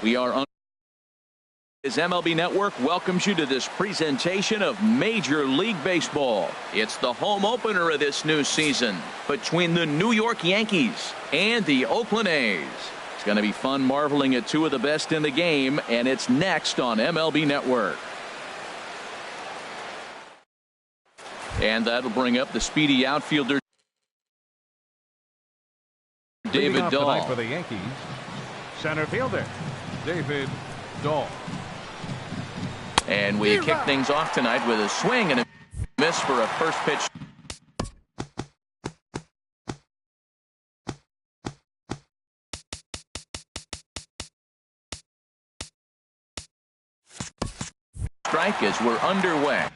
We are as MLB Network welcomes you to this presentation of Major League Baseball. It's the home opener of this new season between the New York Yankees and the Oakland A's. It's going to be fun marveling at two of the best in the game, and it's next on MLB Network. And that'll bring up the speedy outfielder David Dahl. For the Yankees, center fielder David Dahl. And we kick things off tonight with a swing and a miss for a first pitch. Strike as we're underway.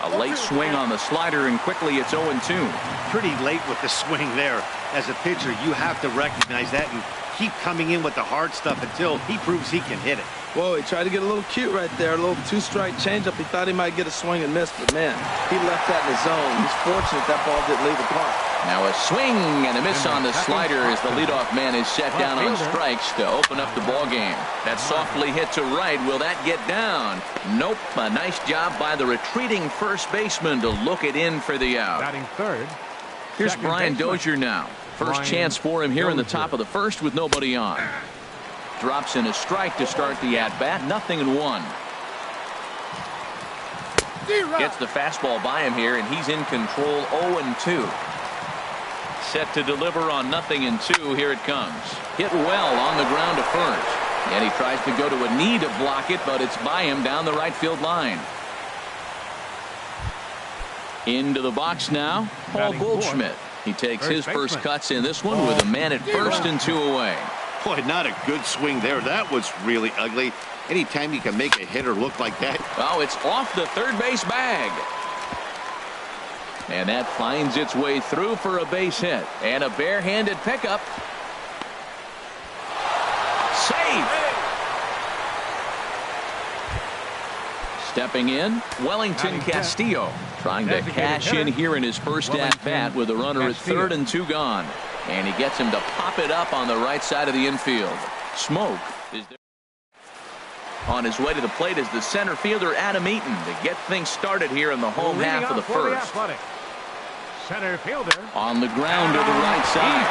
A late swing on the slider, and quickly it's 0-2. Pretty late with the swing there. As a pitcher, you have to recognize that and keep coming in with the hard stuff until he proves he can hit it. Whoa, he tried to get a little cute right there. A little two-strike changeup. He thought he might get a swing and miss, but man, he left that in his zone. He's fortunate that ball didn't leave the park. Now a swing and a miss on the slider as the leadoff man is set down on strikes to open up the ball game. That softly hit to right. Will that get down? Nope. A nice job by the retreating first baseman to look it in for the out. Batting third. Here's Brian Dozier now. First chance for him here in the top of the first with nobody on. Drops in a strike to start the at-bat. 0-1. Gets the fastball by him here, and he's in control. 0-2. Set to deliver on 0-2. Here it comes. Hit well on the ground to first. And he tries to go to a knee to block it, but it's by him down the right field line. Into the box now, Paul Goldschmidt. He takes his first cuts in this one with a man at first and 2 away. Boy, not a good swing there. That was really ugly. Anytime you can make a hitter look like that. Oh, it's off the third base bag. And that finds its way through for a base hit. And a barehanded pickup. Safe. Stepping in, Wellington Castillo. Trying to cash in here in his first at-bat with a runner at third and 2 gone. And he gets him to pop it up on the right side of the infield. Smoke is there. On his way to the plate is the center fielder Adam Eaton to get things started here in the home half of the first. Center fielder on the ground to the right side.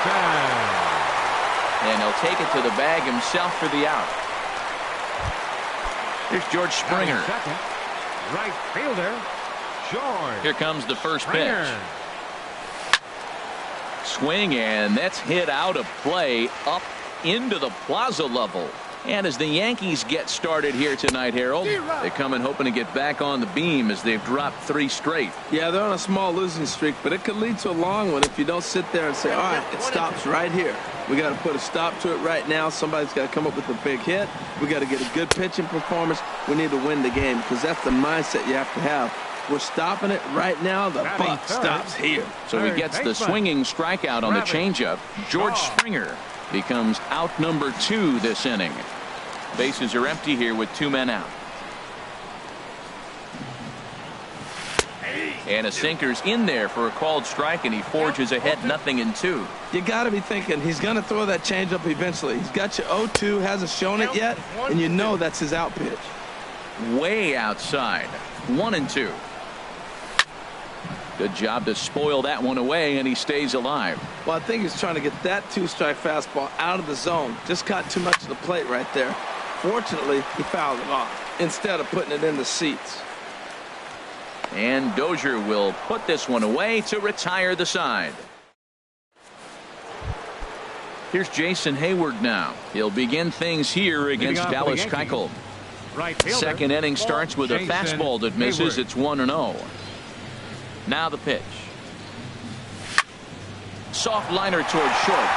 And he'll take it to the bag himself for the out. Here's George Springer. Second, right fielder George. Here comes the first pitch. Swing, and that's hit out of play up into the plaza level. And as the Yankees get started here tonight, Harold, they come in hoping to get back on the beam as they've dropped 3 straight. Yeah, they're on a small losing streak, but it could lead to a long one if you don't sit there and say, all right, it stops right here. We got to put a stop to it right now. Somebody's got to come up with a big hit. We got to get a good pitching performance. We need to win the game because that's the mindset you have to have. We're stopping it right now. The buck stops here. So he gets the swinging strikeout on the changeup. George Springer becomes out number 2 this inning. Bases are empty here with 2 men out. And a sinker's in there for a called strike, and he forges ahead 0-2. You got to be thinking he's going to throw that changeup eventually. He's got you 0-2, hasn't shown it yet, and you know that's his out pitch. Way outside. 1-2. Good job to spoil that one away, and he stays alive. Well, I think he's trying to get that 2-strike fastball out of the zone. Just got too much of the plate right there. Fortunately, he fouled it off instead of putting it in the seats. And Dozier will put this one away to retire the side. Here's Jason Hayward now. He'll begin things here against Dallas Keuchel. Second inning starts with a fastball that misses. It's 1-0. Now the pitch. Soft liner towards short.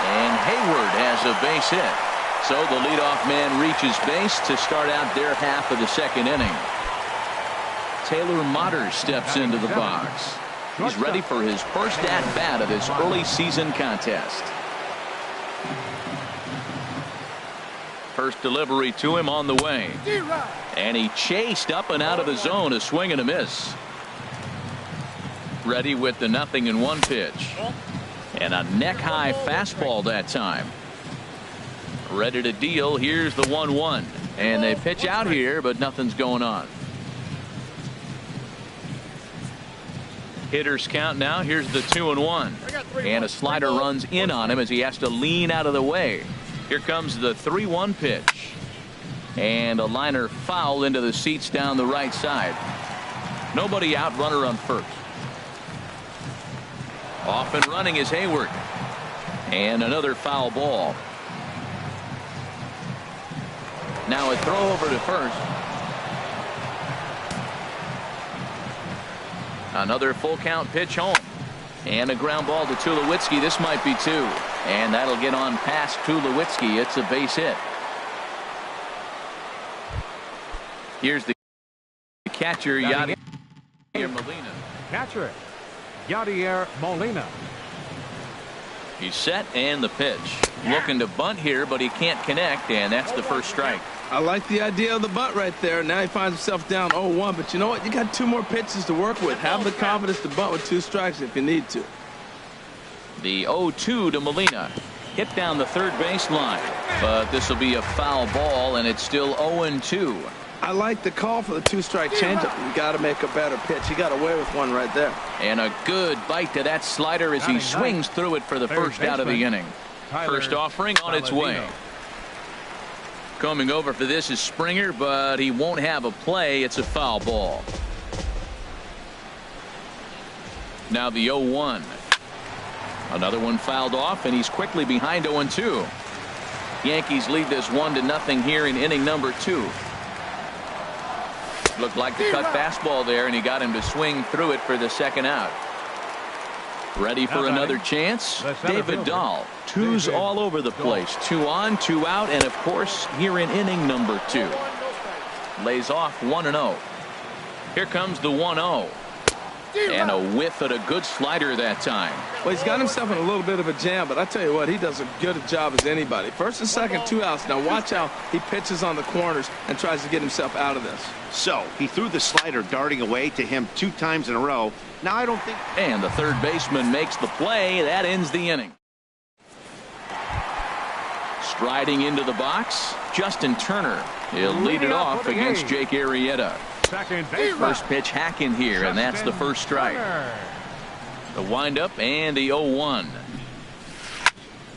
And Hayward has a base hit. So the leadoff man reaches base to start out their half of the second inning. Taylor Motter steps into the box. He's ready for his first at-bat of this early season contest. First delivery to him on the way. And he chased up and out of the zone, a swing and a miss. Ready with the 0-1 pitch. And a neck-high fastball that time. Ready to deal. Here's the 1-1. And they pitch out here, but nothing's going on. Hitters count now. Here's the 2-1. And a slider runs in on him as he has to lean out of the way. Here comes the 3-1 pitch. And a liner foul into the seats down the right side. Nobody out, runner on first. Off and running is Hayward. And another foul ball. Now a throw over to first. Another full count pitch home. And a ground ball to Tulowitzki. This might be two. And that'll get on past Tulowitzki. It's a base hit. Here's the catcher, Yadier Molina. Catcher, Yadier Molina. He's set and the pitch. Looking to bunt here, but he can't connect, and that's the first strike. I like the idea of the bunt right there. Now he finds himself down 0-1, but you know what? You got 2 more pitches to work with. Have the confidence to bunt with 2 strikes if you need to. The 0-2 to Molina. Hit down the third base line, but this will be a foul ball, and it's still 0-2. I like the call for the 2-strike changeup. You got to make a better pitch. He got away with one right there. And a good bite to that slider as he swings through it for the first out of the inning. First offering on its way. Coming over for this is Springer, but he won't have a play. It's a foul ball. Now the 0-1. Another one fouled off, and he's quickly behind 0-2. Yankees lead this 1-0 here in inning number 2. Looked like the cut fastball there, and he got him to swing through it for the second out. Ready for another chance? David Dahl. 2s all over the place. 2 on, 2 out, and of course here in inning number 2. Lays off 1-0. Here comes the 1-0. And a whiff at a good slider that time. Well, he's got himself in a little bit of a jam, but I tell you what, he does as good a job as anybody. First and second, 2 outs. Now watch how he pitches on the corners and tries to get himself out of this. So he threw the slider darting away to him 2 times in a row. Now I don't think. And the third baseman makes the play. That ends the inning. Striding into the box, Justin Turner. He'll lead it off against Jake Arrieta. First pitch hack in here, and that's the first strike. The windup and the 0-1.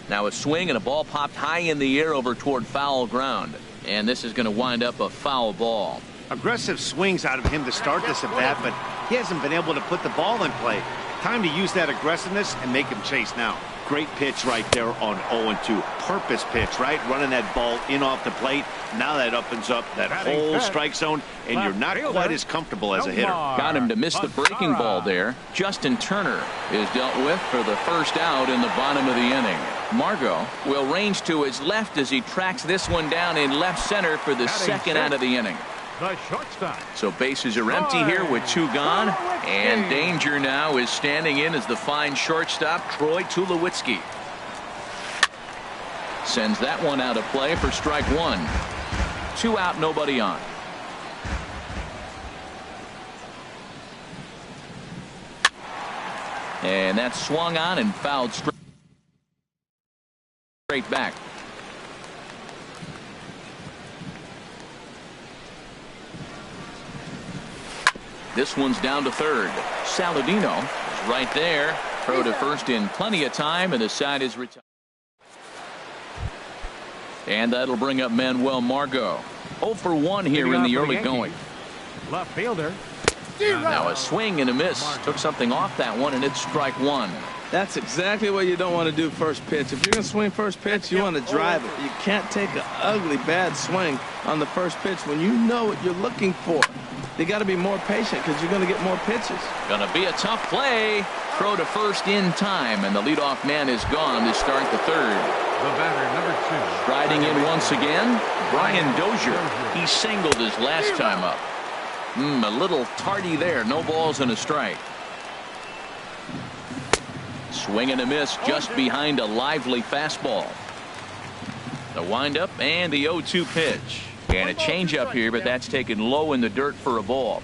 Now a swing and a ball popped high in the air over toward foul ground. And this is going to wind up a foul ball. Aggressive swings out of him to start this at bat, but he hasn't been able to put the ball in play. Time to use that aggressiveness and make him chase now. Great pitch right there on 0-2. Purpose pitch, right? Running that ball in off the plate. Now that opens up that whole strike zone, and you're not quite as comfortable as a hitter. Got him to miss the breaking ball there. Justin Turner is dealt with for the first out in the bottom of the inning. Margot will range to his left as he tracks this one down in left center for the second out of the inning. The shortstop. So bases are empty here with 2 gone, and danger now is standing in as the fine shortstop Troy Tulowitzki. Sends that one out of play for strike 1. 2 out, nobody on. And that's swung on and fouled straight back. This one's down to third. Saladino is right there. Throw to first in plenty of time, and the side is retired. And that'll bring up Manuel Margot. 0 for 1 here in the early going. Left fielder. Now a swing and a miss. Took something off that one, and it's strike 1. That's exactly what you don't want to do first pitch. If you're going to swing first pitch, you want to drive it. You can't take an ugly, bad swing on the first pitch when you know what you're looking for. You got to be more patient because you're going to get more pitches. Going to be a tough play. Throw to first in time, and the leadoff man is gone to start the third. The batter, number 2. Riding in once again, Brian Dozier. He singled his last time up. A little tardy there. No balls and a strike. Swing and a miss just behind a lively fastball. The windup and the 0-2 pitch. And a changeup here, but that's taken low in the dirt for a ball.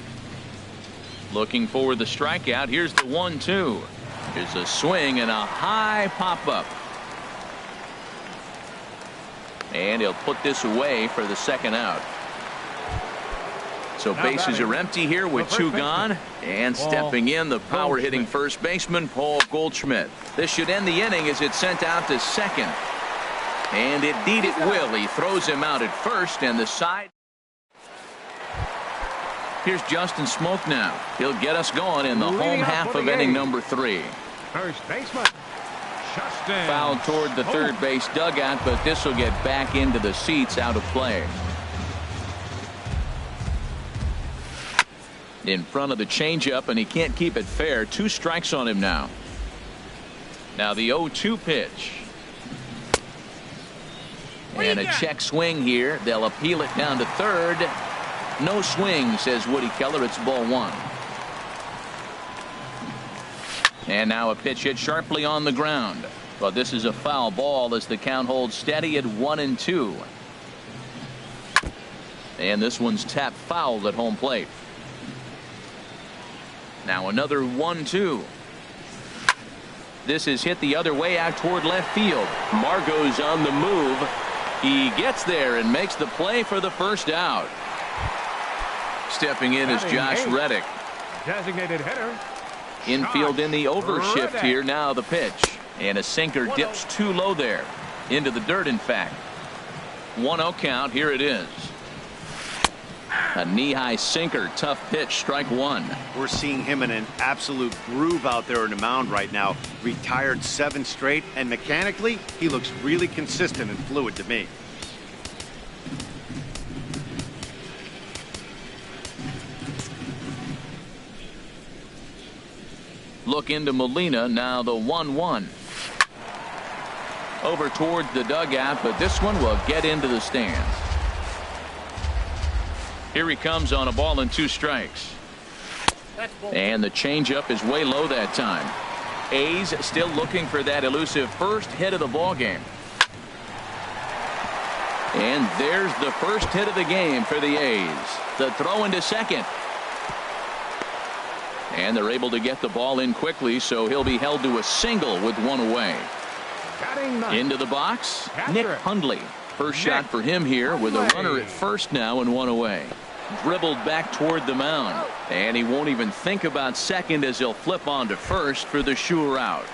Looking for the strikeout. Here's the 1-2. Here's a swing and a high pop up. And he'll put this away for the second out. So bases are empty here with 2 gone. And stepping in, the power hitting first baseman, Paul Goldschmidt. This should end the inning as it's sent out to second. And indeed it will. He throws him out at first, and the side. Here's Justin Smoke now. He'll get us going in the home half of inning number 3. First baseman, Justin. Foul toward the third base dugout, but this will get back into the seats, out of play. In front of the changeup, and he can't keep it fair. 2 strikes on him now. Now the 0-2 pitch. And a check swing here. They'll appeal it down to third. No swing, says Woody Keller. It's ball 1. And now a pitch hit sharply on the ground. But this is a foul ball as the count holds steady at 1-2. And this one's tapped foul at home plate. Now another 1-2. This is hit the other way out toward left field. Margot's on the move. He gets there and makes the play for the first out. Stepping in is Josh Reddick. Designated hitter. Infield in the overshift here. Now the pitch. And a sinker dips too low there. Into the dirt, in fact. 1-0 count. Here it is. A knee-high sinker. Tough pitch. Strike 1. We're seeing him in an absolute groove out there in the mound right now. Retired 7 straight, and mechanically, he looks really consistent and fluid to me. Look into Molina. Now the 1-1. Over towards the dugout, but this one will get into the stands. Here he comes on a ball and 2 strikes. And the changeup is way low that time. A's still looking for that elusive first hit of the ball game. And there's the first hit of the game for the A's. The throw into second. And they're able to get the ball in quickly, so he'll be held to a single with 1 away. Into the box, Nick Hundley. First shot for him here with a runner at first now and 1 away. Dribbled back toward the mound, and he won't even think about second as he'll flip on to first for the sure out.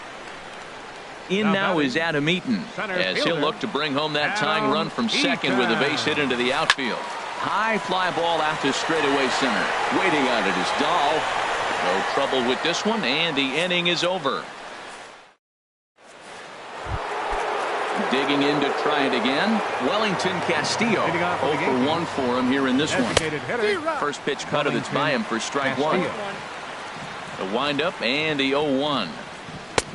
In now is Adam Eaton as he'll look to bring home that tying run from second with a base hit into the outfield. High fly ball out to straightaway center. Waiting on it is Dahl. No trouble with this one, and the inning is over. Digging in to try it again, Wellington Castillo. 0 for 1 for him here in this one. First pitch cutter that's by him for strike 1. The windup and the 0-1.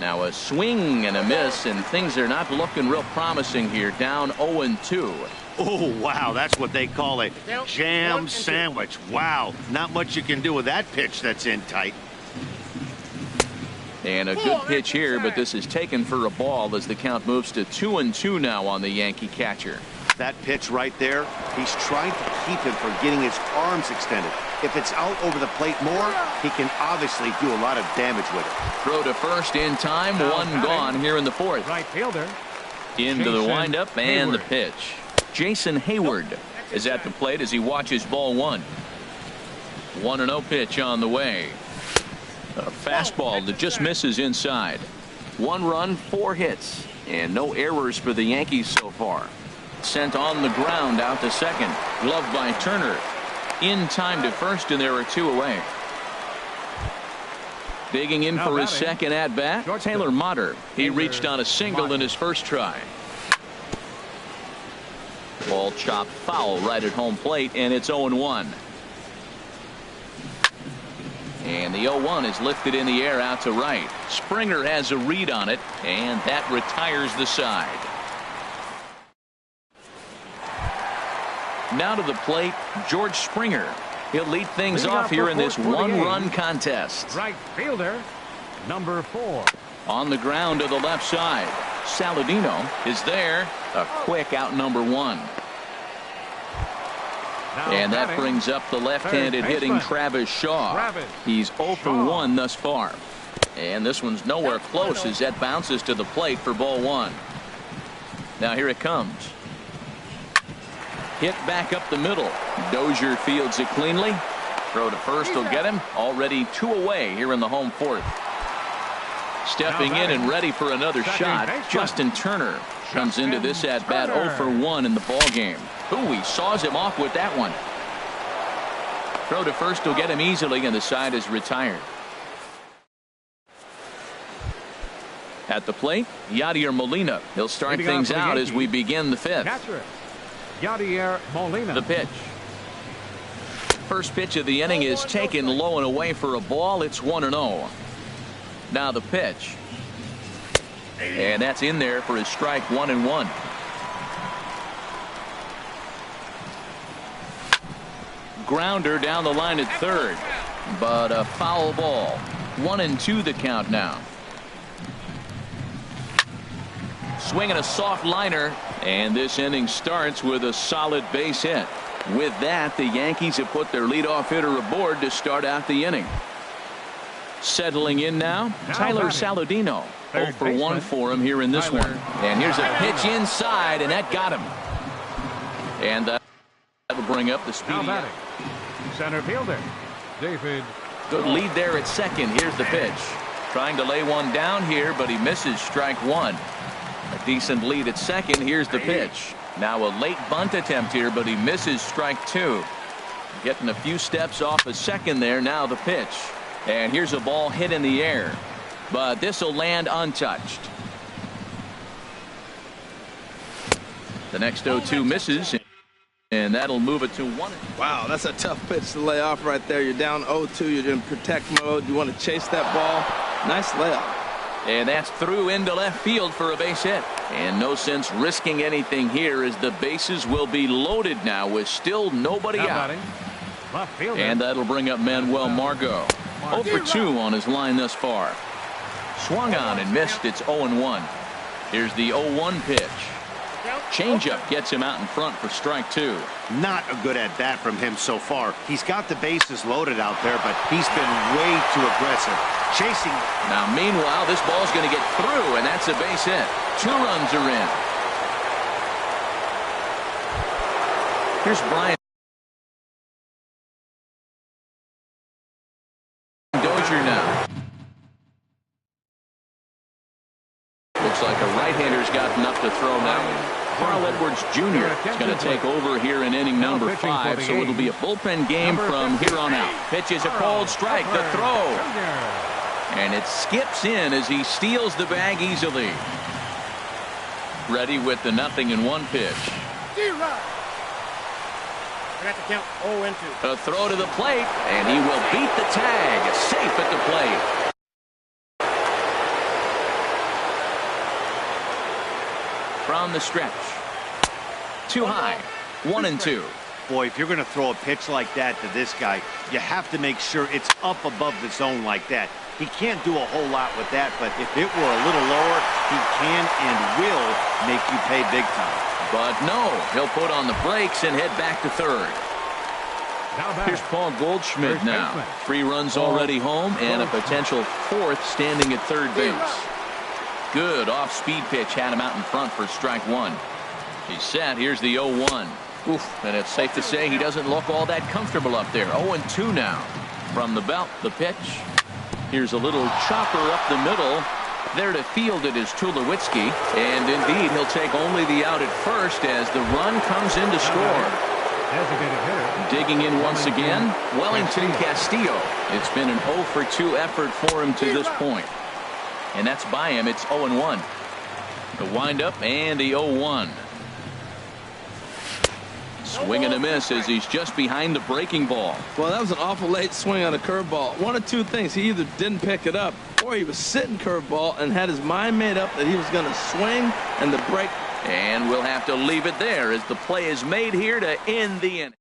Now a swing and a miss, and things are not looking real promising here. Down 0-2. Oh, wow, that's what they call a jam sandwich. Wow, not much you can do with that pitch that's in tight. And a good pitch here, but this is taken for a ball as the count moves to 2-2 now on the Yankee catcher. That pitch right there, he's trying to keep him from getting his arms extended. If it's out over the plate more, he can obviously do a lot of damage with it. Throw to first in time, 1 gone here in the 4th. Right fielder. Into the windup and the pitch. Jason Hayward is at the plate as he watches ball 1. 1-0 pitch on the way. A fastball that just misses inside. 1 run, 4 hits, and no errors for the Yankees so far. Sent on the ground out to second. Gloved by Turner. In time to first, and there are 2 away. Digging in for his second at bat, Taylor Motter. He reached on a single in his first try. Ball chopped foul right at home plate, and it's 0-1. And the 0-1 is lifted in the air out to right. Springer has a read on it, and that retires the side. Now to the plate, George Springer. He'll lead things off here in this 1-run contest. Right fielder, number 4. On the ground to the left side. Saladino is there. A quick out number 1. And that brings up the left-handed hitting Travis Shaw. He's 0 for 1 thus far. And this one's nowhere close as that bounces to the plate for ball 1. Now here it comes. Hit back up the middle. Dozier fields it cleanly. Throw to first will get him. Already 2 away here in the home 4th. Stepping in and ready for another shot, Justin Turner comes into this at-bat 0 for 1 in the ball game. Ooh, he saws him off with that one. Throw to first will get him easily, and the side is retired. At the plate, Yadier Molina. He'll start things out as we begin the 5th. Yadier Molina. The pitch. First pitch of the inning is taken low and away for a ball. It's 1-0. Now the pitch. And that's in there for his strike 1-1. Grounder down the line at third. But a foul ball. 1-2 the count now. Swinging a soft liner. And this inning starts with a solid base hit. With that, the Yankees have put their leadoff hitter aboard to start out the inning. Settling in now, Tyler Saladino. 0 for 1 for him here in this one. And here's a pitch inside, and that got him. And that will bring up the speedy. Center fielder, David. Good lead there at second. Here's the pitch. Trying to lay one down here, but he misses strike 1. A decent lead at second. Here's the pitch. Now a late bunt attempt here, but he misses strike 2. Getting a few steps off a second there. Now the pitch. And here's a ball hit in the air. But this will land untouched. The next 0-2 misses. And that'll move it to 1. Wow, that's a tough pitch to lay off right there. You're down 0-2. You're in protect mode. You want to chase that ball. Nice layoff. And that's through into left field for a base hit. And no sense risking anything here as the bases will be loaded now with still nobody out. And that'll bring up Manuel Margot. 0 for 2 on his line thus far. Swung on and missed. It's 0-1. Here's the 0-1 pitch. Changeup gets him out in front for strike 2. Not a good at bat from him so far. He's got the bases loaded out there, but he's been way too aggressive. Chasing. Now, meanwhile, this ball's going to get through, and that's a base hit. 2 runs are in. Here's Brian Dozier now. Looks like a right-hander's got enough to throw now. Carl Edwards Jr. is going to take over here in inning number 5, so it'll be a bullpen game from here on out. Pitches a cold strike, the throw. And it skips in as he steals the bag easily. Ready with the 0-1 pitch. A throw to the plate, and he will beat the tag. Safe at the plate. From the stretch. Too high. 1-2. Boy, if you're going to throw a pitch like that to this guy, you have to make sure it's up above the zone like that. He can't do a whole lot with that, but if it were a little lower, he can and will make you pay big time. But no, he'll put on the brakes and head back to third. Here's Paul Goldschmidt now. 3 runs already home and a potential 4th standing at third base. Good off-speed pitch had him out in front for strike 1. He's set. Here's the 0-1. Oof, and it's safe to say he doesn't look all that comfortable up there. 0-2 now. From the belt, the pitch. Here's a little chopper up the middle. There to field it is Tulowitzki. And indeed, he'll take only the out at first as the run comes in to score. Digging in once again, Wellington Castillo. It's been an 0 for 2 effort for him to this point. And that's by him. It's 0-1. The windup and the 0-1. Swing and a miss as he's just behind the breaking ball. Well, that was an awful late swing on a curveball. One of 2 things. He either didn't pick it up or he was sitting curveball and had his mind made up that he was going to swing and the break. And we'll have to leave it there as the play is made here to end the inning.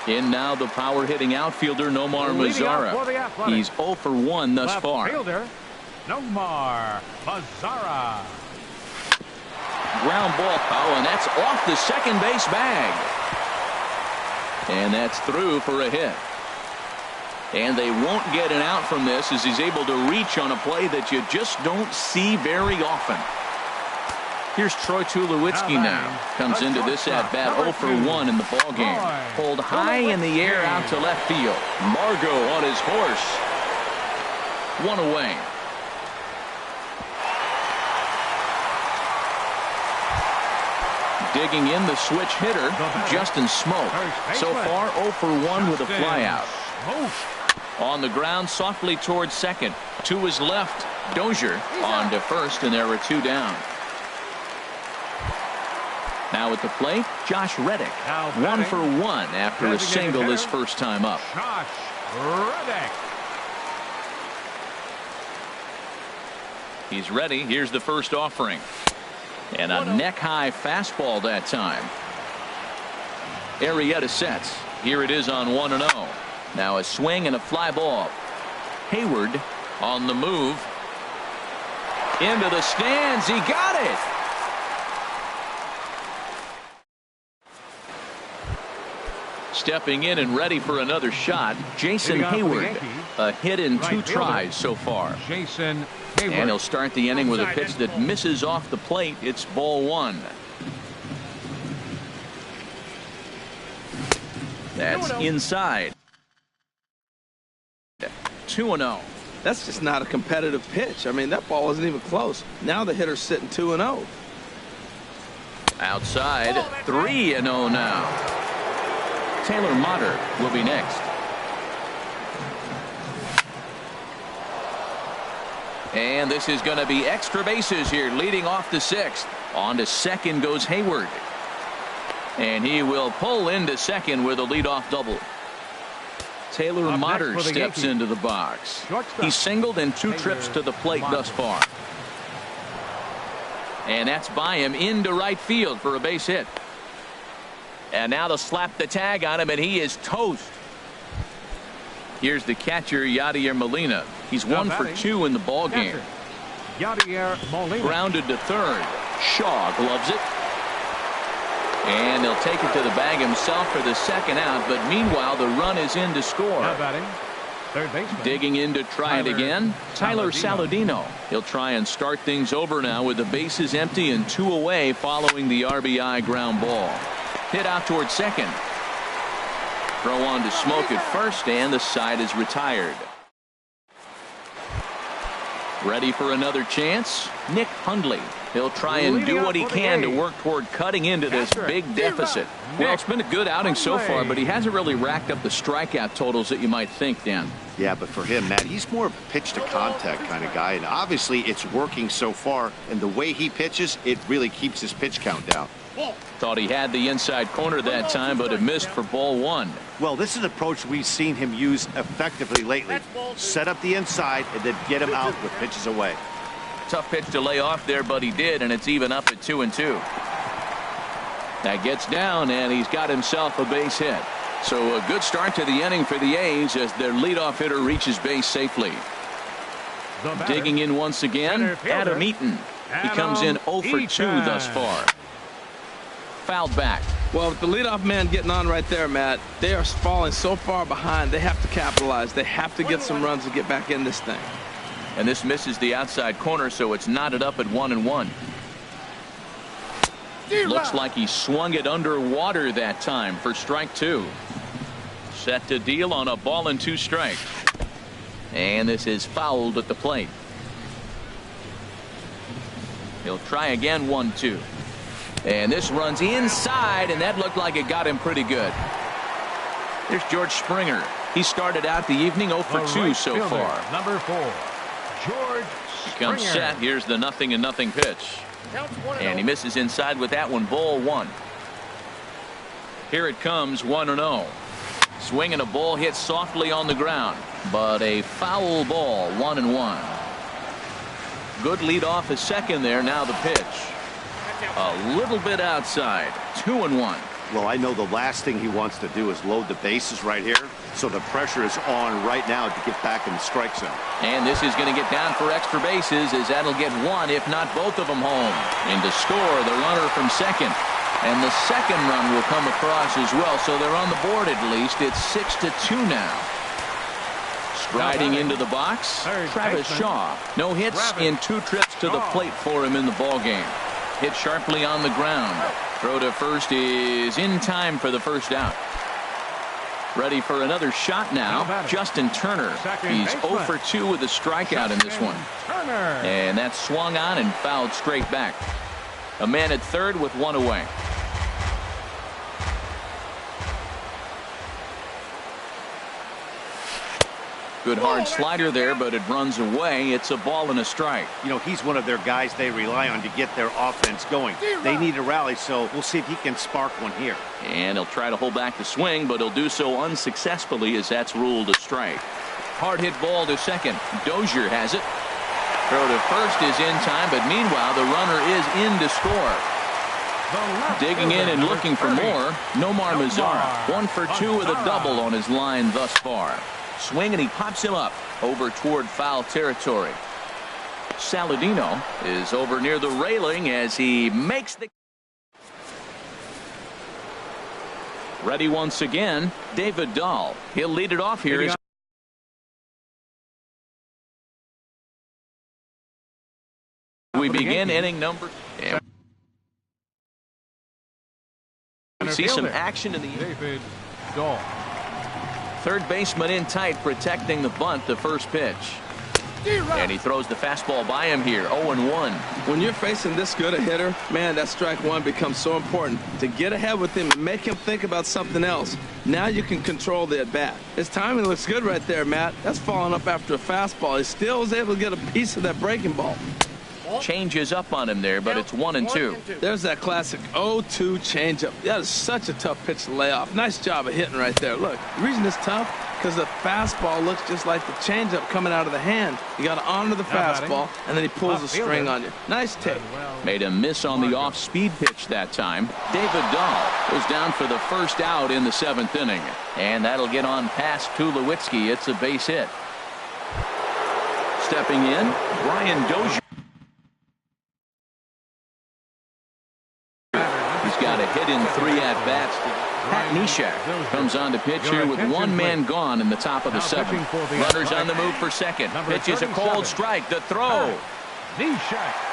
In now the power hitting outfielder Nomar Mazara. He's 0 for 1 thus far. Nomar Mazara. ground ball. Oh, and that's off the second base bag. And that's through for a hit. And they won't get an out from this as he's able to reach on a play that you just don't see very often. Here's Troy Tulowitzki now. Comes into this at-bat 0 for 1 in the ballgame. Pulled high in the air out to left field. Margot on his horse. One away. Digging in the switch hitter, Justin Smoke. So far 0 for 1 with a flyout. On the ground softly towards second. To his left, Dozier on to first, and there were 2 down. Now at the plate, Josh Reddick. 1 for 1 after a single his first time up. Josh Reddick. He's ready. Here's the first offering. And a neck-high fastball that time. Arrieta sets. Here it is on 1-0. Now a swing and a fly ball. Hayward on the move. Into the stands. He got it. Stepping in and ready for another shot, Jason Hayward. A hit in 2 tries so far. Jason Hayward. And he'll start the inning with a pitch that misses off the plate. It's ball 1. That's inside. 2-0. That's just not a competitive pitch. I mean, that ball wasn't even close. Now the hitter's sitting 2-0. Outside, 3-0 now. Taylor Motter will be next. And this is going to be extra bases here, leading off the 6th. On to second goes Hayward. And he will pull into second with a leadoff double. Taylor Motter steps into the box. He's singled in 2 trips to the plate thus far. And that's by him into right field for a base hit. And now they'll slap the tag on him, and he is toast. Here's the catcher, Yadier Molina. He's 1 for 2 in the ball game. Yadier Molina. Grounded to third. Shaw gloves it. And he'll take it to the bag himself for the second out. But meanwhile, the run is in to score. Now batting, third baseman. Digging in to try it again, Tyler Saladino. He'll try and start things over now with the bases empty and 2 away following the RBI ground ball. Hit out towards second. Throw on to Smoke at first, and the side is retired. Ready for another chance? Nick Hundley. He'll try and do what he can to work toward cutting into this big deficit. Well, it's been a good outing so far, but he hasn't really racked up the strikeout totals that you might think, Dan. Yeah, but for him, Matt, he's more of a pitch-to-contact kind of guy, and obviously it's working so far, and the way he pitches, it really keeps his pitch count down. Thought he had the inside corner that time, but it missed for ball 1. Well, this is an approach we've seen him use effectively lately. Set up the inside and then get him out with pitches away. Tough pitch to lay off there, but he did, and it's even up at 2-2. That gets down, and he's got himself a base hit. So a good start to the inning for the A's as their leadoff hitter reaches base safely. Digging in once again, Adam Eaton. He comes in 0 for 2 thus far. Fouled back. Well, with the leadoff man getting on right there, Matt, they are falling so far behind. They have to capitalize. They have to get some runs to get back in this thing. And this misses the outside corner, so it's knotted up at 1-1. Looks like he swung it underwater that time for strike 2. Set to deal on a ball and 2 strikes. And this is fouled at the plate. He'll try again, 1-2. And this runs inside, and that looked like it got him pretty good. Here's George Springer. He started out the evening 0 for 2 so far. Number 4, George He comes Springer. set. Here's the 0-0 pitch. And he misses inside with that one, ball 1. Here it comes, 1-0. Swing and a ball hit softly on the ground, but a foul ball, 1-1. Good lead off a second there. Now the pitch. A little bit outside, 2-1. Well, I know the last thing he wants to do is load the bases right here, so the pressure is on right now to get back in the strike zone. And this is going to get down for extra bases, as that'll get one, if not both of them, home. And to score, the runner from second. And the second run will come across as well, so they're on the board at least. It's 6-2 now. Striding into the box, Travis Shaw. No hits in 2 trips to the plate for him in the ballgame. Hit sharply on the ground. Throw to first is in time for the first out. Ready for another shot now, Justin Turner. He's 0 for 2 with a strikeout in this one. And that's swung on and fouled straight back. A man at third with 1 away. Good hard slider there, but it runs away. It's a ball and a strike. You know, he's one of their guys they rely on to get their offense going. They need a rally, so we'll see if he can spark one here. And he'll try to hold back the swing, but he'll do so unsuccessfully, as that's ruled a strike. Hard hit ball to second. Dozier has it. Throw to first is in time, but meanwhile the runner is in to score. Digging in and looking for more, Nomar Mazara. 1 for 2 with a double on his line thus far. Swing, and he pops him up over toward foul territory. Saladino is over near the railing as he makes the... Ready once again, David Dahl. He'll lead it off here. We begin inning number... We see some action in the... David Dahl. Third baseman in tight, protecting the bunt, the first pitch. And he throws the fastball by him here, 0-1. When you're facing this good a hitter, man, that strike one becomes so important. To get ahead with him and make him think about something else. Now you can control the at-bat. His timing looks good right there, Matt. That's following up after a fastball. He still was able to get a piece of that breaking ball. Changes up on him there, but it's 1-2. There's that classic 0-2 changeup. That is such a tough pitch to lay off. Nice job of hitting right there. Look, the reason it's tough, because the fastball looks just like the changeup coming out of the hand. You got to honor the fastball, and then he pulls the string on you. Nice take. Made a miss on the off-speed pitch that time. David Dahl was down for the first out in the 7th inning. And that'll get on past Tulowitzki. It's a base hit. Stepping in, Brian Dozier. Got a hit in 3 at-bats. Pat Neshek comes on to pitch here with 1 man gone in the top of the 7th. Runners on the move for second. Pitch is a cold strike. The throw. Neshek.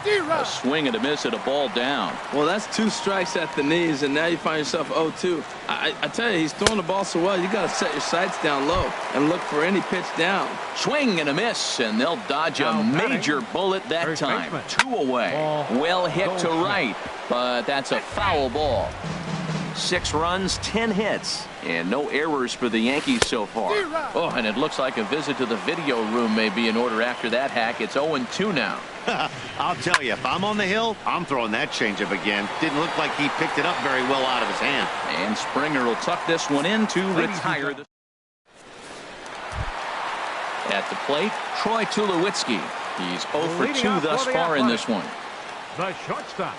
A swing and a miss at a ball down. Well, that's 2 strikes at the knees, and now you find yourself 0-2. I tell you, he's throwing the ball so well, you got to set your sights down low and look for any pitch down. Swing and a miss, and they'll dodge a major bullet that time. 2 away. Well hit to right, but that's a foul ball. 6 runs, 10 hits, and no errors for the Yankees so far. Oh, and it looks like a visit to the video room may be in order after that hack. It's 0-2 now. I'll tell you, if I'm on the hill, I'm throwing that changeup again. Didn't look like he picked it up very well out of his hand. And Springer will tuck this one in to retire. At the plate, Troy Tulowitzki. He's 0 for 2 thus far in this one. The shortstop.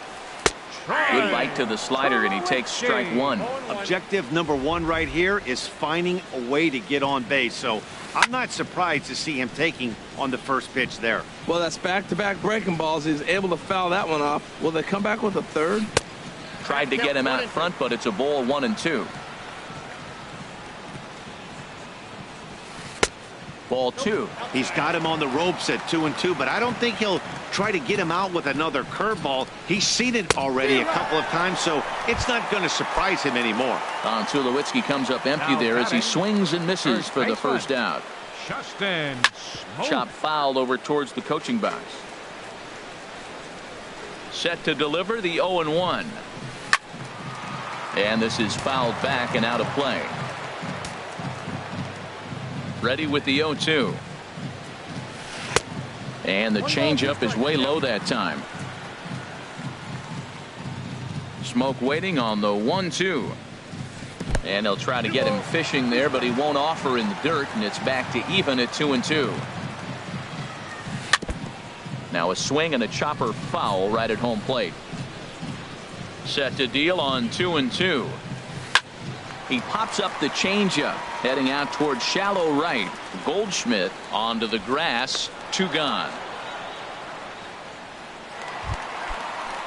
Good bite to the slider, and he takes strike 1. Objective number 1 right here is finding a way to get on base. So I'm not surprised to see him taking on the first pitch there. Well, that's back-to-back breaking balls. He's able to foul that one off. Will they come back with a third? Tried to get him out front, but it's a ball, 1-2. Ball 2. He's got him on the ropes at 2-2, but I don't think he'll try to get him out with another curveball. He's seen it already a couple of times, so it's not going to surprise him anymore. Don Tulowitzki comes up empty there as he swings and misses for the first out. Justin Smoke. Chop fouled over towards the coaching box. Set to deliver the 0-1. And this is fouled back and out of play. Ready with the 0-2. And the changeup is way low that time. Smoke waiting on the 1-2. And they'll try to get him fishing there, but he won't offer in the dirt, and it's back to even at 2-2. Now a swing and a chopper foul right at home plate. Set to deal on 2-2. He pops up the changeup, heading out towards shallow right. Goldschmidt onto the grass, 2 gone.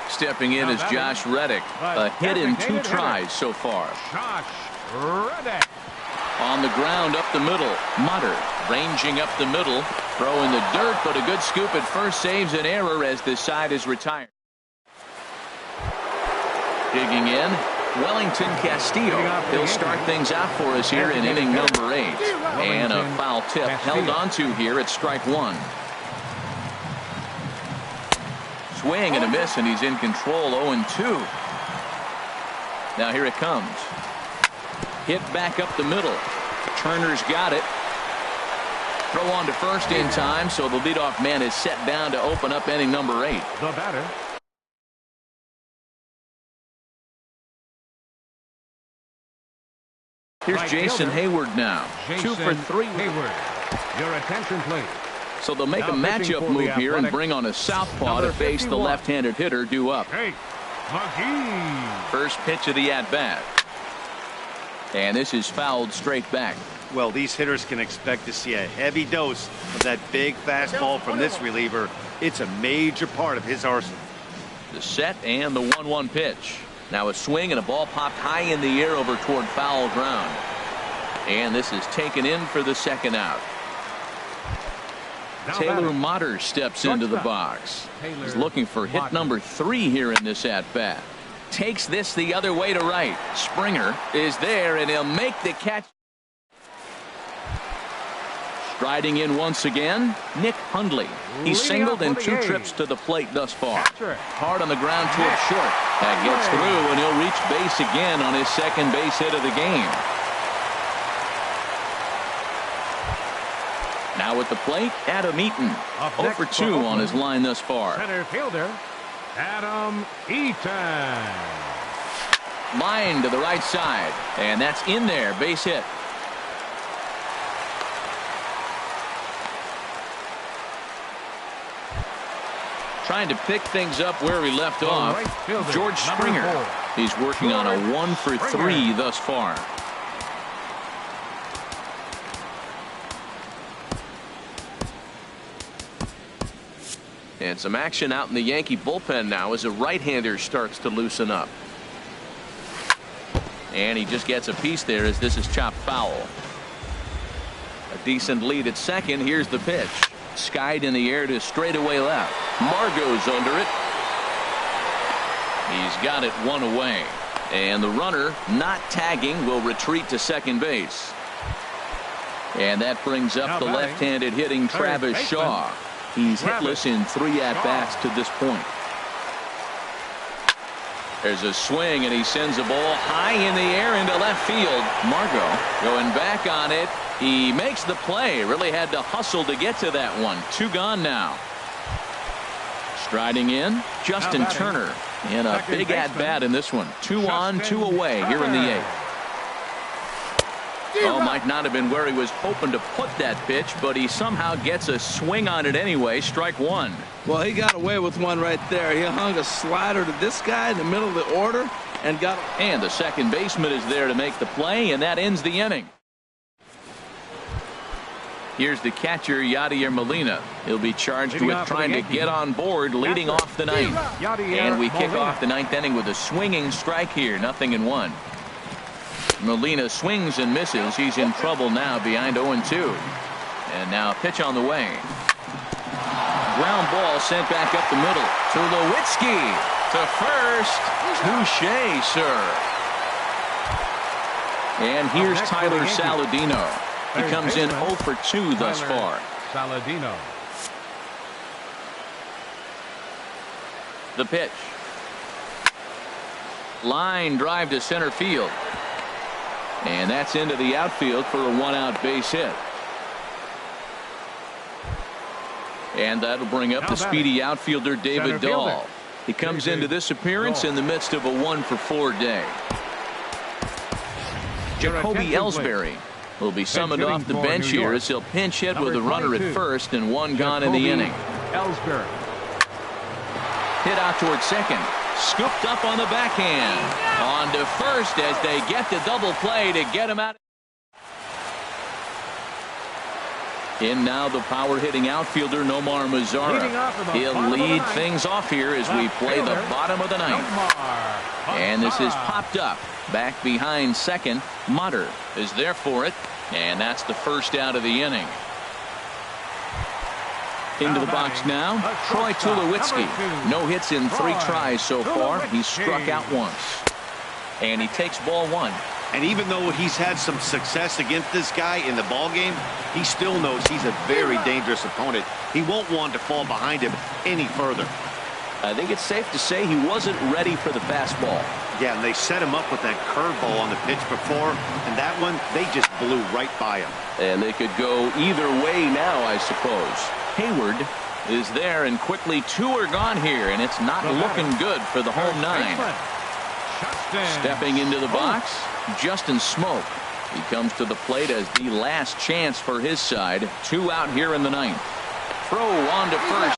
Stepping in is Josh Reddick. A hit in 2 tries so far. Josh Reddick. On the ground up the middle. Mutter ranging up the middle. Throw in the dirt, but a good scoop at first saves an error as this side is retired. Digging in, Wellington Castillo. He'll start things out for us here in inning number 8. And a foul tip held onto here at strike 1. Swing and a miss, and he's in control. 0-2. Now here it comes. Hit back up the middle. Turner's got it. Throw on to first in time, so the leadoff man is set down to open up inning number 8. The batter. Here's Right Jason fielder. Hayward now. 2 for 3. Hayward. Your attention, please. So they'll make a Now pitching matchup for the move here and Athletics, bring on a southpaw number to face the 51. left-handed hitter due up. Jake McGee. First pitch of the at-bat. And this is fouled straight back. Well, these hitters can expect to see a heavy dose of that big fastball from this reliever. It's a major part of his arsenal. The set and the 1-1 pitch. Now a swing and a ball popped high in the air over toward foul ground. And this is taken in for the second out. Now Taylor batting. Motter steps into the box. He's looking for hit number 3 here in this at-bat. Takes this the other way to right. Springer is there, and he'll make the catch. Striding in once again, Nick Hundley. He's singled in 2 trips to the plate thus far. Hard on the ground towards short. That gets through, and he'll reach base again on his second base hit of the game. Now at the plate, Adam Eaton. 0 for 2 on his line thus far. Center fielder, Adam Eaton. Line to the right side, and that's in there. Base hit. Trying to pick things up where he left off. Right fielder, George Springer. number 4. He's working on a 1 for 3 thus far. And some action out in the Yankee bullpen now as a right-hander starts to loosen up. And he just gets a piece there as this is chopped foul. A decent lead at second. Here's the pitch. Skied in the air to straightaway left. Margot's under it. He's got it 1 away. And the runner, not tagging, will retreat to second base. And that brings up the left-handed hitting Travis Shaw. He's hitless in 3 at-bats to this point. There's a swing, and he sends a ball high in the air into left field. Margot going back on it. He makes the play. Really had to hustle to get to that one. 2 gone now. Striding in, Justin Turner. In a big at-bat in this one. 2 on, 2 away here in the 8th. Oh, might not have been where he was hoping to put that pitch, but he somehow gets a swing on it anyway. Strike 1. Well, he got away with one right there. He hung a slider to this guy in the middle of the order and got. And the second baseman is there to make the play, and that ends the inning. Here's the catcher, Yadier Molina. He'll be charged with trying to get on board, leading off the 9th. And we kick off the 9th inning with a swinging strike here. 0-1. Molina swings and misses. He's in trouble now behind 0-2. And now a pitch on the way. Ground ball sent back up the middle. Tulowitzki to first. Touche, sir. And here's Tyler Saladino. He comes in 0 for 2 thus far. Saladino. The pitch. Line drive to center field. And that's into the outfield for a 1-out base hit. And that'll bring up the speedy outfielder David Dahl. He comes into this appearance in the midst of a 1 for 4 day. Jacoby Ellsbury will be summoned off the bench here as he'll pinch hit with a runner at first and 1 gone in the inning. Ellsbury. Hit out toward second. Scooped up on the backhand. On to first as they get the double play to get him out. In now the power-hitting outfielder, Nomar Mazara. He'll lead things off here as we play the bottom of the ninth. And this is popped up. Back behind second. Mutter is there for it. And that's the first out of the inning. Into the box now, Troy Tulowitzki. No hits in 3 tries so far. He's struck out once. And he takes ball 1. And even though he's had some success against this guy in the ball game, he still knows he's a very dangerous opponent. He won't want to fall behind him any further. I think it's safe to say he wasn't ready for the fastball. Yeah, and they set him up with that curveball on the pitch before, and that one, they just blew right by him. And they could go either way now, I suppose. Hayward is there, and quickly 2 are gone here, and it's not looking good for the home 9. Stepping into the box, Justin Smoke. He comes to the plate as the last chance for his side. 2 out here in the 9th. Throw on to first.